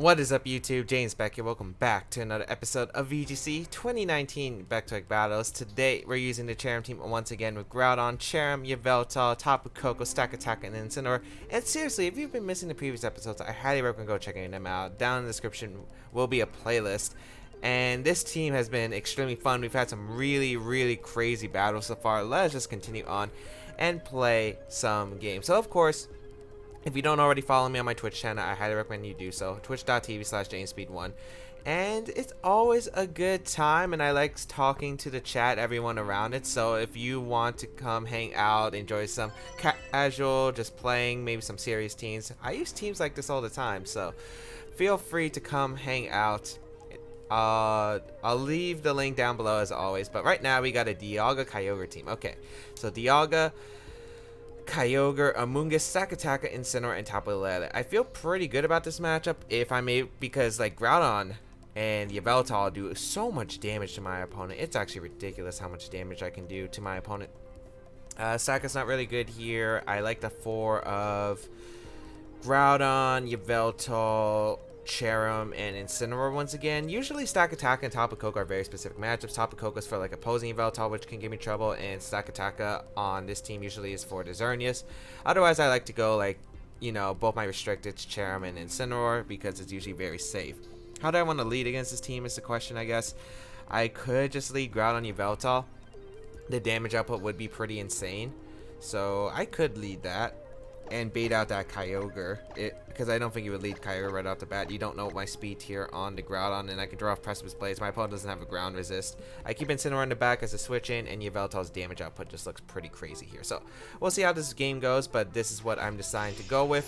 What is up, YouTube? James Baek here. Welcome back to another episode of VGC 2019 Baek Battles. Today, we're using the Cherrim team once again with Groudon, Cherrim, Yveltal, Tapu Koko, Stack Attack, and Incineroar. And seriously, if you've been missing the previous episodes, I highly recommend go checking them out. Down in the description will be a playlist. And this team has been extremely fun. We've had some really crazy battles so far. Let us just continue on and play some games. So, of course, if you don't already follow me on my Twitch channel, I highly recommend you do so. Twitch.tv/JamesSpeed1. And it's always a good time, and I like talking to the chat, everyone around it. So if you want to come hang out, enjoy some casual, just playing, maybe some serious teams. I use teams like this all the time, so feel free to come hang out. I'll leave the link down below as always. But right now we got a Dialga Kyogre team. Okay, so Dialga, Kyogre, Amoonguss, Sakataka, Incineroar, and Tapu Lele. I feel pretty good about this matchup, if I may, because like Groudon and Yveltal do so much damage to my opponent. It's actually ridiculous how much damage I can do to my opponent. Saka's not really good here. I like the 4 of Groudon, Yveltal, Cherrim, and Incineroar once again. Usually Stack Attack and Tapu Koko are very specific matchups. Tapu Koko is for like opposing Yveltal, which can give me trouble, and Stack Attack on this team usually is for the Xerneas. Otherwise, I like to go like, you know, both my restricted Cherrim and Incineroar because it's usually very safe. How do I want to lead against this team is the question, I guess. I could just lead Groudon Yveltal. The damage output would be pretty insane, so I could lead that and bait out that Kyogre, because I don't think you would lead Kyogre right off the bat. You don't know my speed here on the Groudon, and I can draw off Precipice Blades. My opponent doesn't have a ground resist. I keep Incineroar in the back as a switch in, and Yveltal's damage output just looks pretty crazy here. So we'll see how this game goes, but this is what I'm deciding to go with.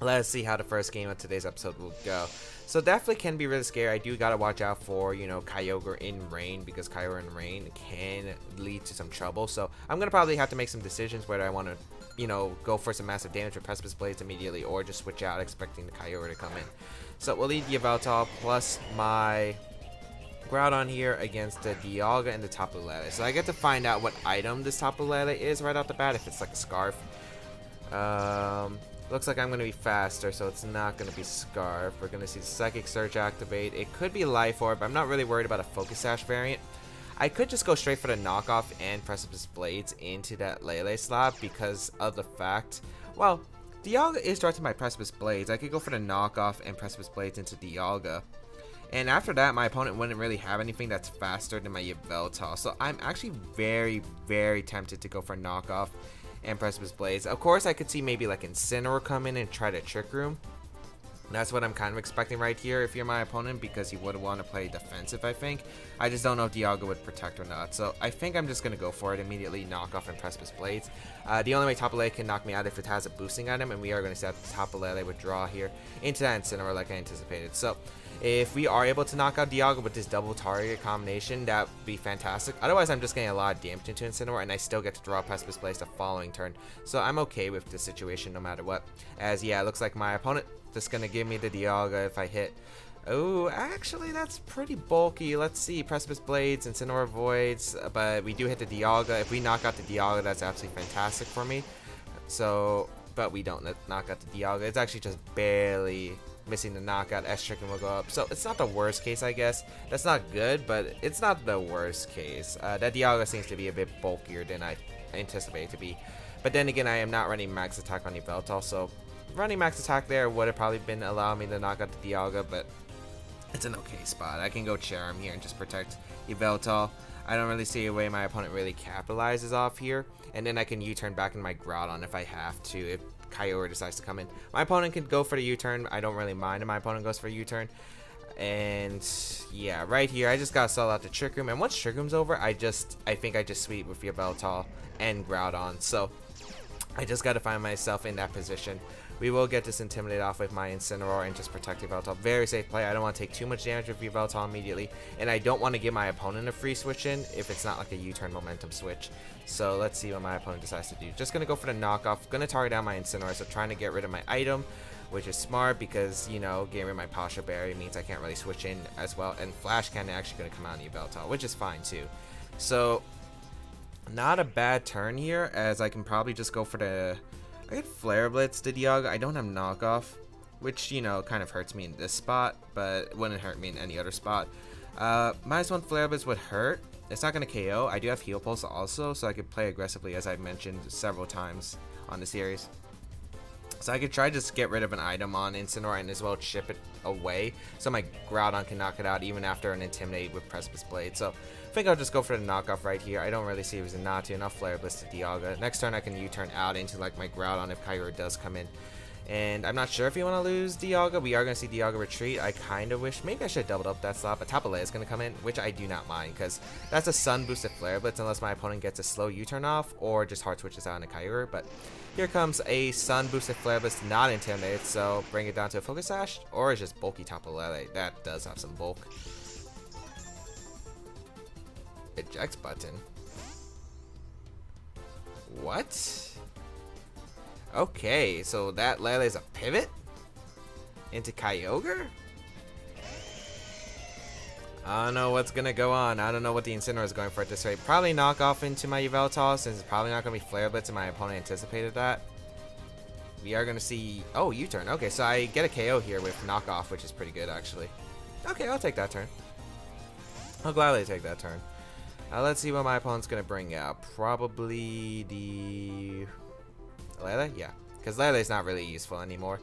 Let's see how the first game of today's episode will go. So definitely can be really scary. I do gotta watch out for, you know, Kyogre in rain, because Kyogre in rain can lead to some trouble. So I'm gonna probably have to make some decisions whether I want to, you know, go for some massive damage with Precipice Blades immediately, or just switch out expecting the Kyogre to come in. So we'll lead Yveltal plus my Groudon here against the Dialga and the Tapu Lele. So I get to find out what item this Tapu Lele is right off the bat, if it's like a Scarf. Looks like I'm going to be faster, so it's not going to be Scarf. We're going to see the Psychic Surge activate. It could be Life Orb. I'm not really worried about a Focus Sash variant. I could just go straight for the knockoff and Precipice Blades into that Lele slot because of the fact, well, Dialga is directed by Precipice Blades. I could go for the knockoff and Precipice Blades into Dialga. And after that, my opponent wouldn't really have anything that's faster than my Yveltal. So I'm actually very tempted to go for knockoff and Precipice Blades. Of course, I could see maybe like Incineroar come in and try to Trick Room. That's what I'm kind of expecting right here if you're my opponent, because he would want to play defensive, I think. I just don't know if Dialga would protect or not. So I think I'm just going to go for it immediately, knock off and Precipice Blades. The only way Tapu Lele can knock me out if it has a boosting item, and we are going to set Tapu Lele withdraw here into that Incineroar like I anticipated. So if we are able to knock out Dialga with this double target combination, that would be fantastic. Otherwise, I'm just getting a lot of damage into Incineroar, and I still get to draw Precipice Blades the following turn. So I'm okay with this situation no matter what. As, yeah, it looks like my opponent just gonna give me the Dialga if I hit. Oh, actually, that's pretty bulky. Let's see, Precipice Blades, Incineroar Voids, but we do hit the Dialga. If we knock out the Dialga, that's absolutely fantastic for me. So, but we don't knock out the Dialga. It's actually just barely missing the knockout. S-Chicken will go up. So it's not the worst case, I guess. That's not good, but it's not the worst case. That Dialga seems to be a bit bulkier than I anticipated to be. But then again, I am not running Max Attack on Yveltal, so running Max Attack there would have probably been allowing me to knock out the Dialga, but it's an okay spot. I can go Cherrim here and just protect Yveltal. I don't really see a way my opponent really capitalizes off here, and then I can U-turn back in my Groudon if I have to, if Kyogre decides to come in. My opponent can go for the U-turn. I don't really mind if my opponent goes for a U-turn. And yeah, right here I just gotta sell out the Trick Room, and once Trick Room's over, I think I just sweep with Yveltal and Groudon. So I just gotta find myself in that position. We will get this Intimidate off with my Incineroar and just protect Yveltal. Very safe play. I don't want to take too much damage with Yveltal immediately, and I don't want to give my opponent a free switch in if it's not like a U-turn momentum switch. So let's see what my opponent decides to do. Just going to go for the knockoff. Going to target down my Incineroar, so trying to get rid of my item, which is smart because, you know, getting rid of my Pasha Berry means I can't really switch in as well, and Flash Cannon actually going to come out in Yveltal, which is fine too. So not a bad turn here, as I can probably just go for the... I get Flare Blitz to Dialga. I don't have knockoff. which, you know, kind of hurts me in this spot, but it wouldn't hurt me in any other spot. -1 Flare Blitz would hurt. It's not going to KO. I do have Heal Pulse also, so I could play aggressively, as I've mentioned several times on the series. So I could try to just get rid of an item on Incineroar and as well chip it away, so my Groudon can knock it out even after an Intimidate with Precipice Blade. So I think I'll just go for the knockoff right here. I don't really see reason not to, and I'll Flare Blitz to Dialga. Next turn I can U-turn out into like my Groudon if Kyogre does come in. And I'm not sure if you want to lose Dialga. We are going to see Dialga retreat. I kind of wish, maybe I should have doubled up that slot, but Tapu Lele is going to come in, which I do not mind, because that's a Sun boosted Flare Blitz unless my opponent gets a slow U-turn off or just hard switches out in a Kyogre. But here comes a Sun boosted Flare Blitz, not Intimidate, so bring it down to a Focus Sash, or it's just bulky Tapu Lele. That does have some bulk. Eject button. What? Okay, so that Lele is a pivot into Kyogre? I don't know what's gonna go on. I don't know what the Incineroar is going for at this rate. Probably knock off into my Yveltal, since it's probably not gonna be Flare Blitz and my opponent anticipated that. We are gonna see, oh, U-turn. Okay, so I get a KO here with knockoff, which is pretty good actually. Okay, I'll take that turn. I'll gladly take that turn. Let's see what my opponent's gonna bring out. Probably the Lele? Yeah, because Lele's not really useful anymore.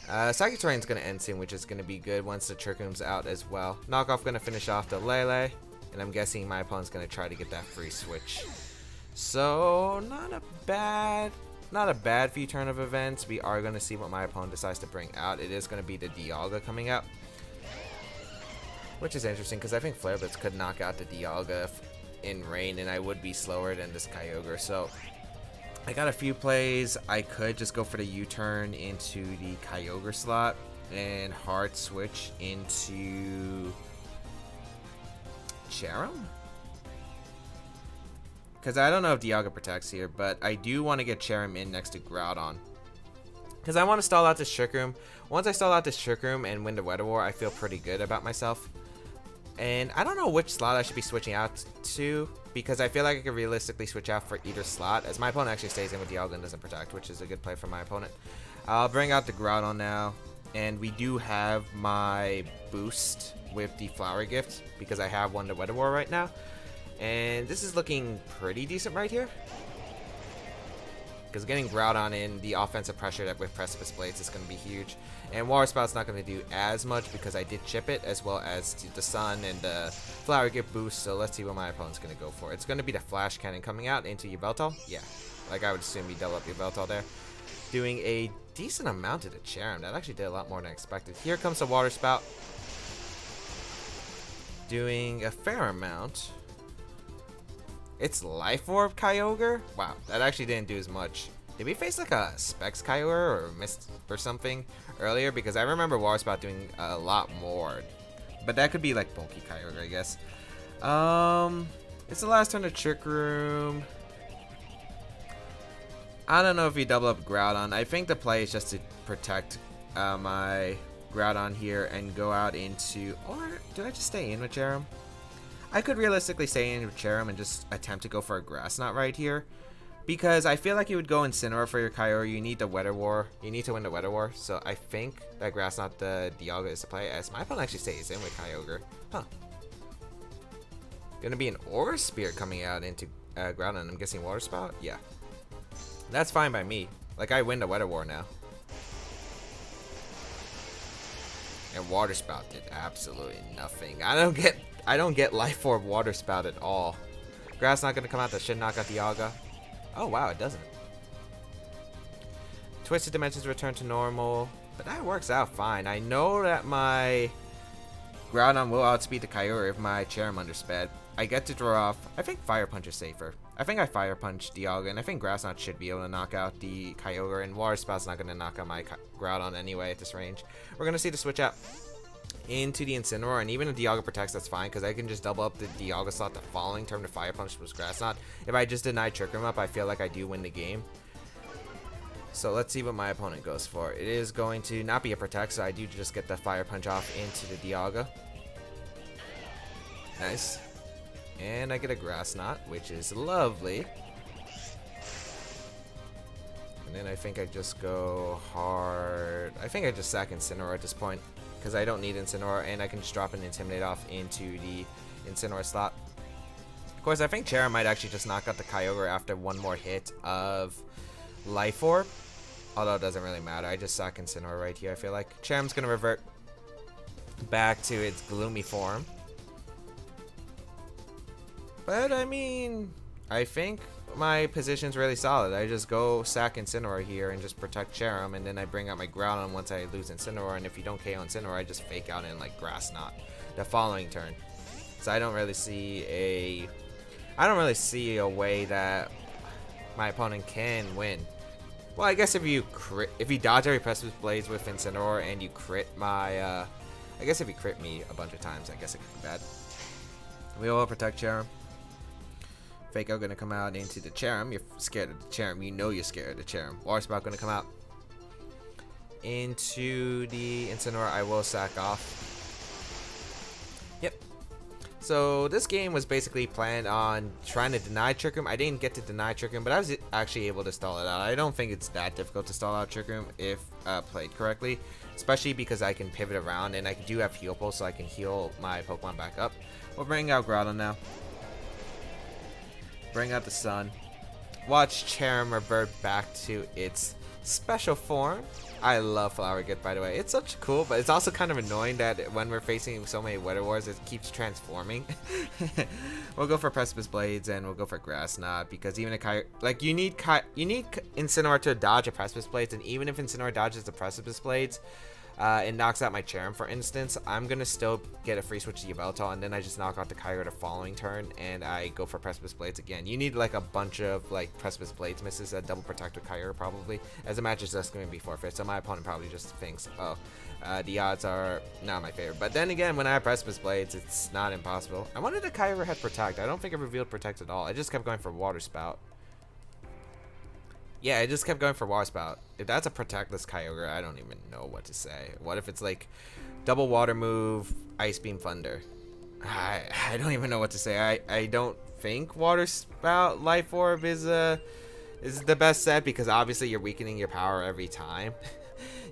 Psychic Terrain's going to end soon, which is going to be good once the Cherrim's out as well. Knockoff going to finish off the Lele, and I'm guessing my opponent's going to try to get that free switch. So, not a bad few turn of events. We are going to see what my opponent decides to bring out. It is going to be the Dialga coming out, which is interesting because I think Flare Blitz could knock out the Dialga in rain, and I would be slower than this Kyogre. So I got a few plays. I could just go for the U-turn into the Kyogre slot and hard switch into Cherrim, because I don't know if Dialga protects here, but I do want to get Cherrim in next to Groudon, because I want to stall out this Trick Room. Once I stall out this Trick Room and win the Weather War, I feel pretty good about myself. And I don't know which slot I should be switching out to, because I feel like I could realistically switch out for either slot, as my opponent actually stays in with Dialga and doesn't protect, which is a good play for my opponent. I'll bring out the Groudon now, and we do have my boost with the Flower Gift, because I have won the Weather War right now. And this is looking pretty decent right here, because getting Groudon in the offensive pressure that with Precipice Blades is going to be huge. And Water Spout's not going to do as much because I did chip it, as well as the Sun and the Flower Gift boost. So let's see what my opponent's going to go for. It's going to be the Flash Cannon coming out into Yveltal. Yeah, like I would assume you double up Yveltal there. Doing a decent amount of the Cherrim. That actually did a lot more than I expected. Here comes the Water Spout. Doing a fair amount. It's Life Orb Kyogre? Wow, that actually didn't do as much. Did we face like a Specs Kyogre or Mist or something earlier? Because I remember Water Spout doing a lot more. But that could be like bulky Kyogre, I guess. It's the last turn of Trick Room. I don't know if you double up Groudon. I think the play is just to protect my Groudon here and go out into... Or did I just stay in with Cherrim? I could realistically stay in with Cherrim and just attempt to go for a Grass Knot right here, because I feel like you would go Incineroar for your Kyogre. You need the Weather War. You need to win the Weather War. So I think that Grass Knot the Dialga is the play, as my opponent actually stays in with Kyogre. Huh. Gonna be an Aura Spirit coming out into Groudon. I'm guessing Water Spout? Yeah. That's fine by me. Like, I win the Weather War now. And Water Spout did absolutely nothing. I don't get Life Orb Water Spout at all. Grass not gonna come out. That should knock out Dialga. Oh wow, it doesn't. Twisted Dimensions return to normal, but that works out fine. I know that my Groudon will outspeed the Kyogre if my Cherrim undersped. I get to draw off. I think Fire Punch is safer. I think I Fire Punch Dialga, and I think Grass Knot should be able to knock out the Kyogre, and Water Spout's not going to knock out my Groudon anyway at this range. We're going to see the switch out into the Incineroar, and even if Dialga protects, that's fine, because I can just double up the Dialga slot the following turn to Fire Punch was Grass Knot. If I just deny Trick Room up, I feel like I do win the game. So let's see what my opponent goes for. It is going to not be a protect, so I do just get the Fire Punch off into the Dialga. Nice. And I get a Grass Knot, which is lovely. And then I think I just go hard. I think I just sack Incineroar at this point, because I don't need Incineroar, and I can just drop an Intimidate off into the Incineroar slot. Of course, I think Cherrim might actually just knock out the Kyogre after one more hit of Life Orb. Although it doesn't really matter. I just sack Incineroar right here, I feel like. Cherrim's going to revert back to its gloomy form. But, I mean, I think my position's really solid. I just go sack Incineroar here and just protect Cherrim, and then I bring out my Groudon once I lose Incineroar, and if you don't KO Incineroar, I just fake out in like Grass Knot the following turn. So I don't really see a way that my opponent can win. Well, I guess if you dodge every Precipice Blades with Incineroar and you crit my I guess if you crit me a bunch of times, I guess it could be bad. We will protect Cherrim. Fake out gonna come out into the Cherrim. You're scared of the Cherrim. You know you're scared of the Cherrim. Water Spout gonna come out into the Incineroar. I will sack off. Yep. So this game was basically planned on trying to deny Trick Room. I didn't get to deny Trick Room, but I was actually able to stall it out. I don't think it's that difficult to stall out Trick Room if played correctly, especially because I can pivot around and I do have Heal Pulse, so I can heal my Pokemon back up. We'll bring out Groudon now. Bring out the Sun. Watch Cherrim revert back to its special form. I love Flower Gift, by the way. It's such cool, but it's also kind of annoying that when we're facing so many Weather Wars, it keeps transforming. We'll go for Precipice Blades and we'll go for Grass Knot, because even you need Incineroar to dodge a Precipice Blades, and even if Incineroar dodges the Precipice Blades, it knocks out my Cherrim, for instance, I'm gonna still get a free switch to Yveltal, and then I just knock out the Kyogre the following turn, and I go for Precipice Blades again. You need like a bunch of like Precipice Blades misses, a double protect with Kyogre probably, as the match is just gonna be forfeit. So my opponent probably just thinks, oh, the odds are not my favorite. But then again, when I have Precipice Blades, it's not impossible. I wanted the Kyogre had Protect. I don't think it revealed Protect at all. I just kept going for Water Spout. Yeah, I just kept going for Water Spout. If that's a protectless Kyogre, I don't even know what to say. What if it's like double water move, Ice Beam Thunder? I don't even know what to say. I don't think Water Spout Life Orb is the best set, because obviously you're weakening your power every time.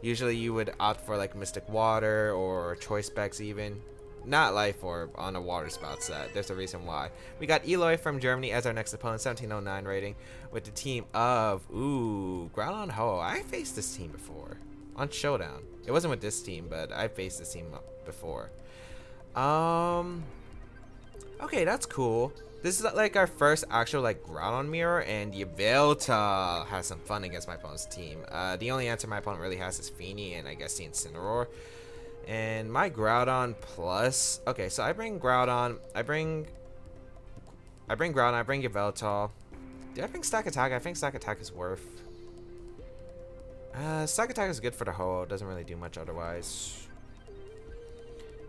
Usually you would opt for like Mystic Water or Choice Specs even. Not Life Orb on a Water Spout set. There's a reason why. We got Eloy from Germany as our next opponent, 1709 rating, with the team of, Groudon Ho. I faced this team before on Showdown. It wasn't with this team, but I faced this team before. Okay, that's cool. This is like our first actual like Groudon mirror, and Yveltal has some fun against my opponent's team. The only answer my opponent really has is Feeny, and I guess the Incineroar. And my Groudon plus... Okay, so I bring Groudon. I bring Groudon. I bring Yveltal. Do I bring Stack Attack? I think Stack Attack is worth... Stack Attack is good for the Ho-Oh. Doesn't really do much otherwise.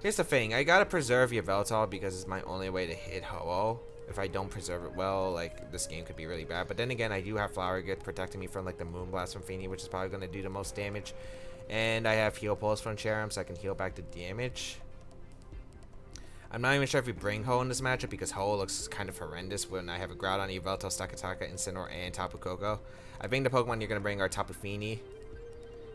Here's the thing. I gotta preserve Yveltal because it's my only way to hit Ho-Oh. If I don't preserve it well, like, this game could be really bad. But then again, I do have Flower Gift protecting me from, like, the Moonblast from Feeny, which is probably gonna do the most damage. And I have Heal Pulse from Cherrim, so I can heal back the damage. I'm not even sure if we bring Ho in this matchup, because Ho looks kind of horrendous when I have a Groudon, Yveltal, Stack Attack, Incineroar, and Tapu Koko. I think the Pokemon you're going to bring are Tapu Fini,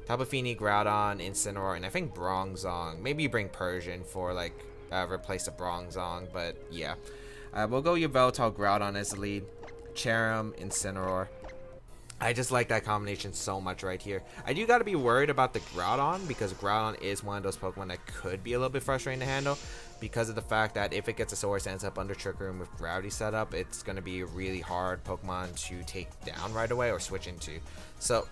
Groudon, Incineroar, and I think Bronzong. Maybe you bring Persian for, like, replace the Bronzong, but yeah. We'll go Yveltal, Groudon as the lead, Cherrim, Incineroar. I just like that combination so much right here. I do got to be worried about the Groudon, because Groudon is one of those Pokemon that could be a little bit frustrating to handle, because of the fact that if it gets a Source ends up under Trick Room with Gravity set up, it's going to be a really hard Pokemon to take down right away or switch into. So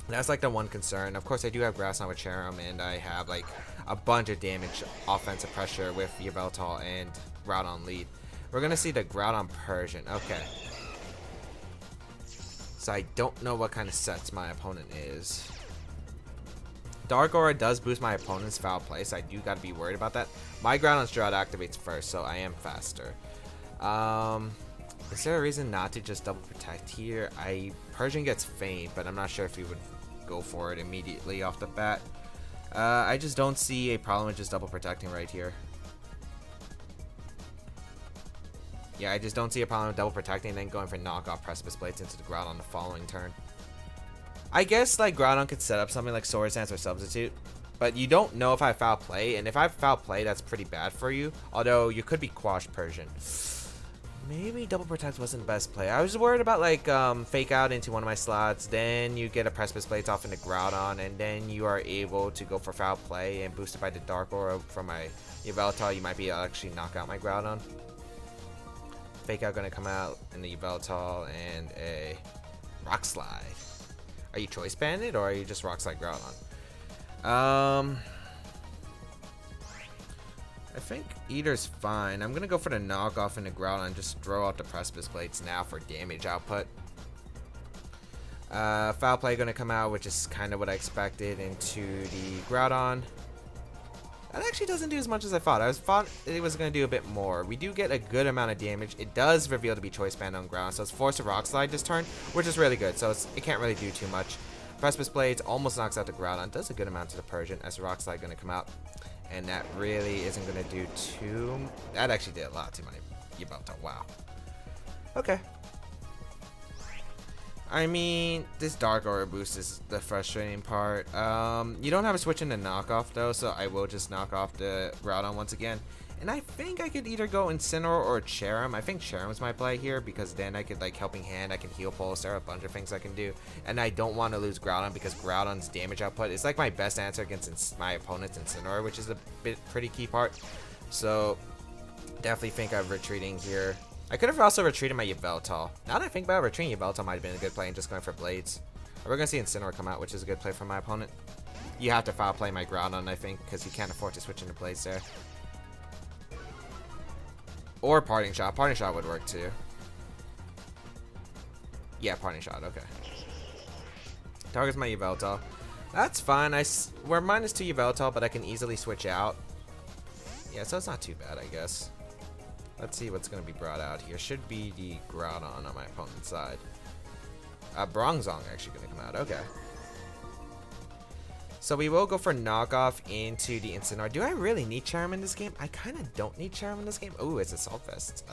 that's like the one concern. Of course, I do have Grass Knot with Cherrim, and I have like a bunch of damage offensive pressure with Yveltal and Groudon lead. We're going to see the Groudon Persian. Okay. So I don't know what kind of sets my opponent is. Dark Aura does boost my opponent's foul play, so I do got to be worried about that. My Groudon's Drought activates first, so I am faster. Is there a reason not to just double protect here? Persian gets Feint, but I'm not sure if he would go for it immediately off the bat. I just don't see a problem with just double protecting right here. Yeah, I just don't see a problem with double protecting and then going for knockoff Precipice Blades into the Groudon on the following turn. I guess like Groudon could set up something like Swords Dance or Substitute, but you don't know if I foul play, and if I foul play, that's pretty bad for you. Although you could be Quash Persian. Maybe Double Protect wasn't the best play. I was worried about like Fake Out into one of my slots, then you get a Precipice Blades off into Groudon, and then you are able to go for foul play and boosted by the Dark Aura from my Yveltal. You might be able to actually knock out my Groudon. Fake Out gonna come out in the Yveltal and a Rock Slide. Are you Choice Banded or are you just Rock Slide Groudon? I think Eater's fine. I'm gonna go for the knockoff into Groudon and just throw out the Precipice Blades now for damage output. Foul Play gonna come out, which is kind of what I expected, into the Groudon. That actually doesn't do as much as I thought. I thought it was gonna do a bit more. We do get a good amount of damage. It does reveal to be Choice Band on Groudon, so it's forced to Rock Slide this turn, which is really good. So it can't really do too much. Precipice Blades almost knocks out the Groudon. Does a good amount to the Persian as the Rock Slide gonna come out. And that really isn't going to do too... That actually did a lot to my Yveltal. Wow. Okay. I mean, this Dark Aura boost is the frustrating part. You don't have a switch in the knockoff, though, so I will just knock off the Groudon once again. And I think I could either go Incineroar or Cherrim. I think Cherrim's my play here because then I could like Helping Hand, I can Heal Pulse, there are a bunch of things I can do. And I don't want to lose Groudon because Groudon's damage output is like my best answer against my opponent's Incineroar, which is a pretty key part. So definitely think of retreating here. I could have also retreated my Yveltal. Now that I think about it, retreating Yveltal might have been a good play and just going for Blades. We're going to see Incineroar come out, which is a good play for my opponent. You have to foul play my Groudon, I think, because you can't afford to switch into Blades there. Or Parting Shot. Parting Shot would work too. Yeah, Parting Shot. Okay. Targets my Yveltal. That's fine. We're -2 Yveltal, but I can easily switch out. Yeah, so it's not too bad, I guess. Let's see what's going to be brought out here. Should be the Groudon on my opponent's side. Bronzong actually going to come out. Okay. So we will go for knockoff into the Incineroar. Do I really need Cherrim in this game? I kind of don't need Cherrim in this game. Oh, it's Assault Vest.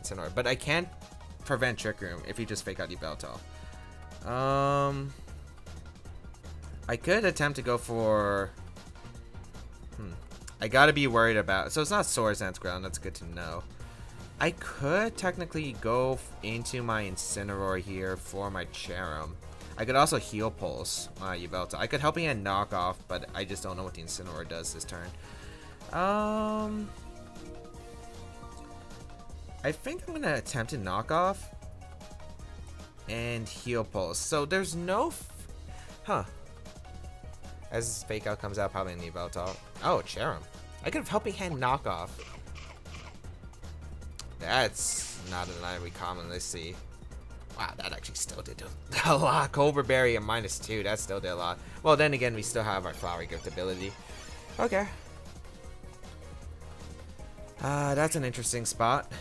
Incineroar. But I can't prevent Trick Room if you just fake out Yveltal. I could attempt to go for... I gotta be worried about... So it's not Swords Dance Ground. That's good to know. I could technically go into my Incineroar here for my Cherrim. I could also Heal Pulse my Yveltal. I could Helping Hand knock off, but I just don't know what the Incineroar does this turn. I think I'm gonna attempt to knock off and Heal Pulse. So there's no... As this Fake Out comes out, probably in the Yveltal. Oh, Cherrim. I could have Helping Hand knock off. That's not an item we commonly see. Wow, that actually still did a lot. Cobra Berry and -2, that still did a lot. Well, then again, we still have our Flowery Gift ability. Okay. That's an interesting spot.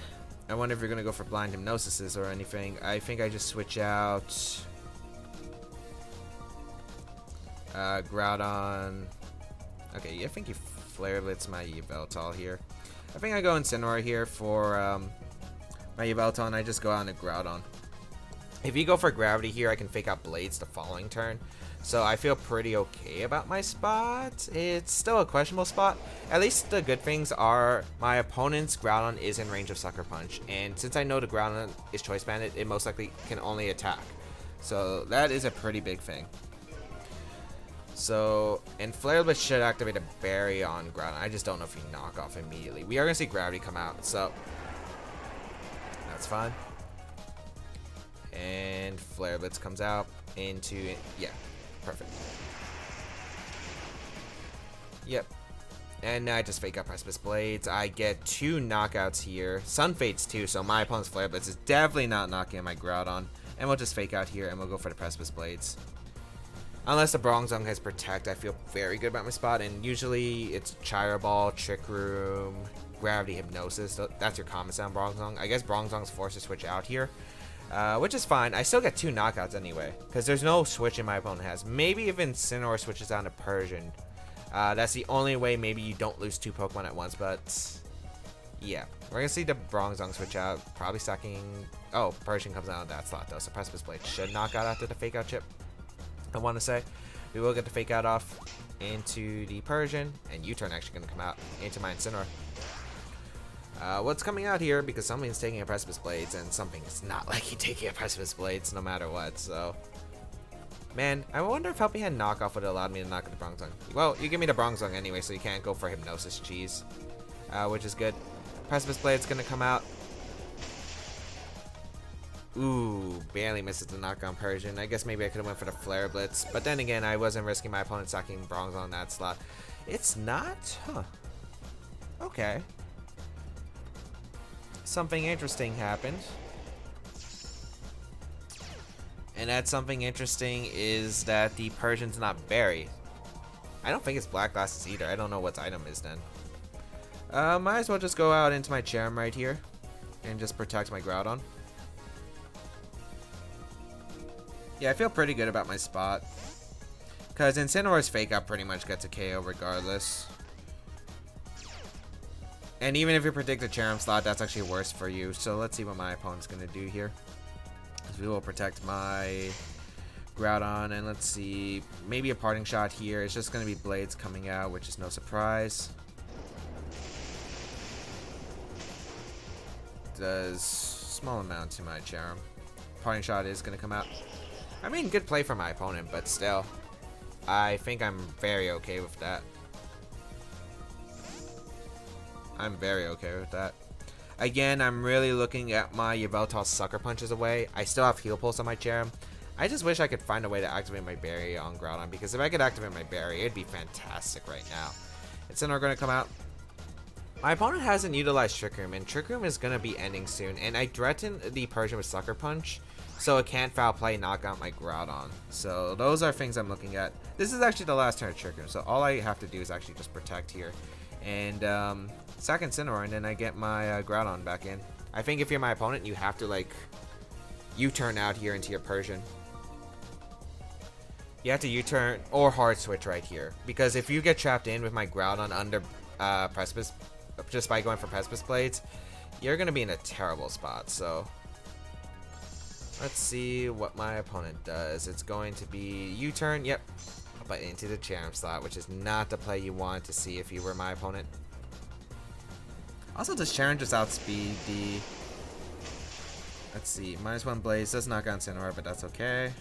I wonder if you're going to go for Blind Hypnosis or anything. I think I just switch out Groudon. Okay, I think you Flare Blitz my Yveltal here. I think I go Incineroar here for my Yveltal, and I just go out into Groudon. If you go for Gravity here, I can fake out Blades the following turn. So I feel pretty okay about my spot. It's still a questionable spot. At least the good things are my opponent's Groudon is in range of Sucker Punch. And since I know the Groudon is Choice Banded, it most likely can only attack. So that is a pretty big thing. So, and Flare Blitz should activate a Berry on Groudon. I just don't know if you knock off immediately. We are going to see Gravity come out, so that's fine. And Flare Blitz comes out into... Yeah, perfect. Yep. And now I just fake out Precipice Blades. I get 2 knockouts here. Sun Fates too, so my opponent's Flare Blitz is definitely not knocking my Groudon. And we'll just fake out here and we'll go for the Precipice Blades. Unless the Bronzong has Protect, I feel very good about my spot. And usually it's Gyro Ball, Trick Room, Gravity Hypnosis. So that's your common sound Bronzong. I guess Bronzong's forced to switch out here. Which is fine. I still get 2 knockouts anyway, because there's no switch my opponent has. Maybe if Incineroar switches down to Persian. That's the only way maybe you don't lose 2 Pokemon at once, but yeah. We're going to see the Bronzong switch out, probably stacking... Oh, Persian comes out of that slot though, so Precipice Blade should knock out after the Fake Out chip. I want to say. We will get the Fake Out off into the Persian, and U-turn actually going to come out into my Incineroar. What's coming out here, because something's taking a Precipice Blades, and something is not liking taking a Precipice Blades no matter what, so... Man, I wonder if helping hand knockoff would have allowed me to knock out the Bronzong. Well, you give me the Bronzong anyway, so you can't go for Hypnosis Cheese, which is good. Precipice Blade's going to come out. Ooh, barely misses the knockdown Persian. I guess maybe I could have went for the Flare Blitz, but then again, I wasn't risking my opponent sacking Bronzong on that slot. It's not? Huh. Okay. Something interesting happened. And that something interesting is that the Persian's not berry. I don't think it's Black Glasses either. I don't know what item is then. Might as well just go out into my Cherrim right here and just protect my Groudon. Yeah, I feel pretty good about my spot. Because Incineroar's Fake Out pretty much gets a KO regardless. And even if you predict the Cherrim slot, that's actually worse for you. So let's see what my opponent's going to do here. We will protect my Groudon, and let's see, maybe a parting shot here. It's just going to be Blades coming out, which is no surprise. Does small amount to my Cherrim. Parting shot is going to come out. I mean, good play for my opponent, but still, I think I'm very okay with that. I'm very okay with that. Again, I'm really looking at my Yveltal Sucker Punches away. I still have Heal Pulse on my Cherrim. I just wish I could find a way to activate my Berry on Groudon, because if I could activate my Berry, it'd be fantastic right now. Incineroar going to come out. My opponent hasn't utilized Trick Room, and Trick Room is going to be ending soon, and I threatened the Persian with Sucker Punch, so it can't foul play knock out my Groudon. So those are things I'm looking at. This is actually the last turn of Trick Room, so all I have to do is actually just protect here. And, sack Incineroar, and then I get my Groudon back in. I think if you're my opponent, you have to, like, U-turn out here into your Persian. You have to U-turn or hard switch right here. Because if you get trapped in with my Groudon under Precipice, just by going for Precipice Blades, you're going to be in a terrible spot. So, let's see what my opponent does. It's going to be U-turn, yep, but into the Cherrim slot, which is not the play you want to see if you were my opponent. Also, does Cherrim just outspeed the... Let's see, -1 Blaze does knock out Incineroar, but that's okay.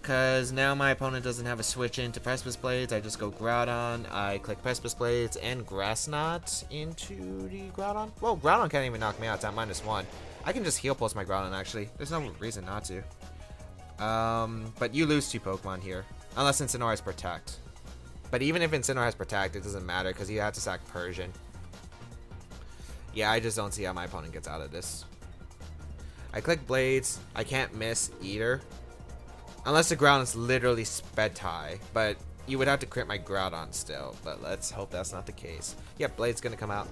Because now my opponent doesn't have a switch into Precipice Blades. I just go Groudon, I click Precipice Blades and Grass Knot into the Groudon. Well, Groudon can't even knock me out, it's at -1. I can just Heal Pulse my Groudon, actually. There's no reason not to. But you lose 2 Pokemon here, unless Incineroar has Protect. But even if Incineroar has Protect, it doesn't matter because you have to sack Persian. Yeah, I just don't see how my opponent gets out of this. I click Blades. I can't miss either. Unless the Groudon's literally sped tie. But you would have to crit my Groudon still. But let's hope that's not the case. Yep, Blade's going to come out.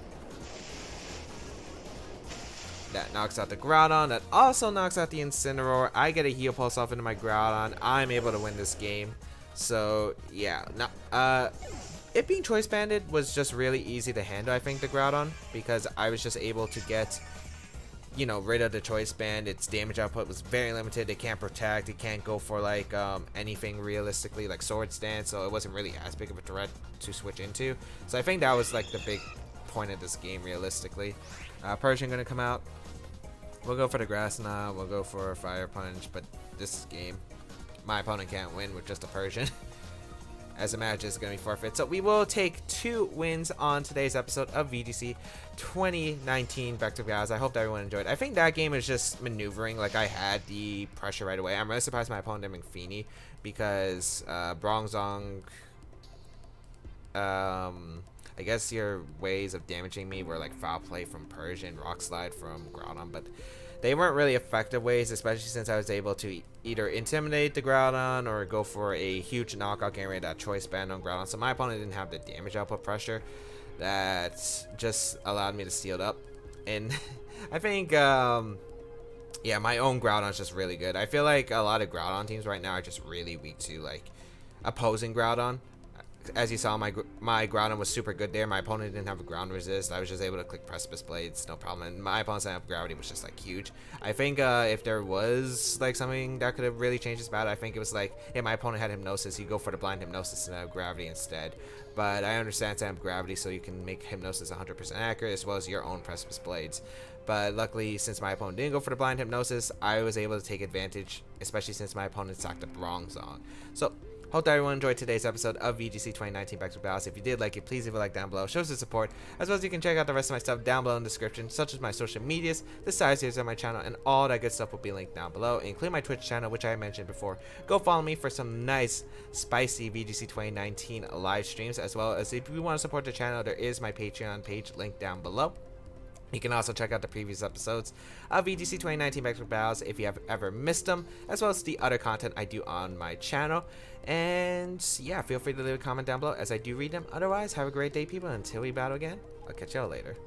That knocks out the Groudon. That also knocks out the Incineroar. I get a Heal Pulse off into my Groudon. I'm able to win this game. So, yeah. It being Choice Banded was just really easy to handle, I think, the Groudon. Because I was just able to get, you know, rid of the Choice Band. Its damage output was very limited. It can't protect. It can't go for, like, anything realistically, like Sword Stance. So it wasn't really as big of a threat to switch into. So I think that was, like, the big point of this game, realistically. Persian going to come out. We'll go for the Grass Knot. We'll go for a Fire Punch. But this game, my opponent can't win with just a Persian. As a match is going to be forfeit. So we will take 2 wins on today's episode of VGC 2019 Back to Guys. I hope that everyone enjoyed. I think that game is just maneuvering. Like, I had the pressure right away. I'm really surprised my opponent didn't Feeny because Bronzong, I guess your ways of damaging me were like Foul Play from Persian, Rock Slide from Groudon, but they weren't really effective ways, especially since I was able to either intimidate the Groudon or go for a huge knockout, getting rid of that Choice Band on Groudon. So my opponent didn't have the damage output pressure that just allowed me to steal it up. And I think, yeah, my own Groudon is just really good. I feel like a lot of Groudon teams right now are just really weak to, like, opposing Groudon. as you saw, my Groudon was super good there. My opponent didn't have a ground resist. I was just able to click Precipice Blades, no problem. And my opponent's didn't have gravity, was just like huge. I think if there was like something that could have really changed this battle, I think it was like, yeah, my opponent had Hypnosis, you go for the blind Hypnosis and have gravity instead. But I understand to have gravity, so you can make Hypnosis 100% accurate as well as your own Precipice Blades. But luckily, since my opponent didn't go for the blind Hypnosis, I was able to take advantage, especially since my opponent stacked up the wrong song. So hope that everyone enjoyed today's episode of VGC 2019 Back Battles. If you did like it, please leave a like down below. Show some support, as well as you can check out the rest of my stuff down below in the description, such as my social medias, the side series on my channel, and all that good stuff will be linked down below, including my Twitch channel, which I mentioned before. Go follow me for some nice, spicy VGC 2019 live streams, as well as if you want to support the channel, there is my Patreon page linked down below. You can also check out the previous episodes of VGC 2019 Back Battles if you have ever missed them, as well as the other content I do on my channel. And yeah, feel free to leave a comment down below as I do read them. Otherwise, have a great day, people. Until we battle again, I'll catch y'all later.